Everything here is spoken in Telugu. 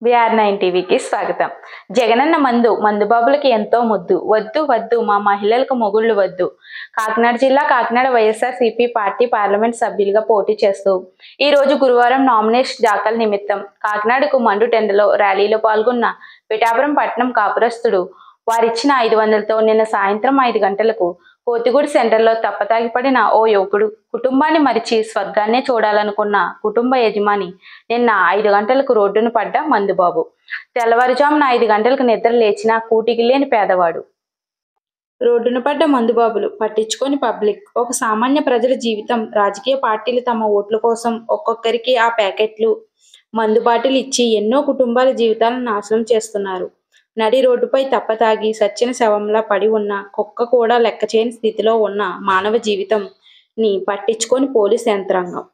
VR9 టీవీకి స్వాగతం. జగనన్న మందుబాబులకి ఎంతో ముద్దు. వద్దు వద్దు మా మహిళలకు మొగుళ్ళు వద్దు. కాకినాడ జిల్లా కాకినాడ వైఎస్ఆర్సీపీ పార్టీ పార్లమెంట్ సభ్యులుగా పోటీ చేస్తూ ఈ రోజు గురువారం నామినేషన్ దాఖలు నిమిత్తం కాకినాడకు మండుటెండలో ర్యాలీలో పాల్గొన్న పిఠాపురం పట్టణం కాపురస్తుడు వారిచ్చిన 500తో నిన్న సాయంత్రం 5 గంటలకు కోతిగూడి సెంటర్లో తప్పతాగిపడిన ఓ యువకుడు కుటుంబాన్ని మరిచి స్వర్గాన్నే చూడాలనుకున్న కుటుంబ యజమాని నిన్న 5 గంటలకు రోడ్డున పడ్డ మందుబాబు. తెల్లవారుజామున 5 గంటలకు నిద్ర లేచిన కూటికి లేని పేదవాడు. రోడ్డున పడ్డ మందుబాబులు పట్టించుకొని పబ్లిక్. ఒక సామాన్య ప్రజల జీవితం. రాజకీయ పార్టీలు తమ ఓట్ల కోసం ఒక్కొక్కరికి ఆ ప్యాకెట్లు మందు బాటిల్ ఇచ్చి ఎన్నో కుటుంబాల జీవితాలను నాశనం చేస్తున్నారు. నడి రోడ్డుపై తప్పతాగి సచ్చిన శవంలా పడి ఉన్న కుక్క కూడా లెక్కచేయని స్థితిలో ఉన్న మానవ జీవితం ని పట్టించుకొని పోలీస్ యంత్రాంగం.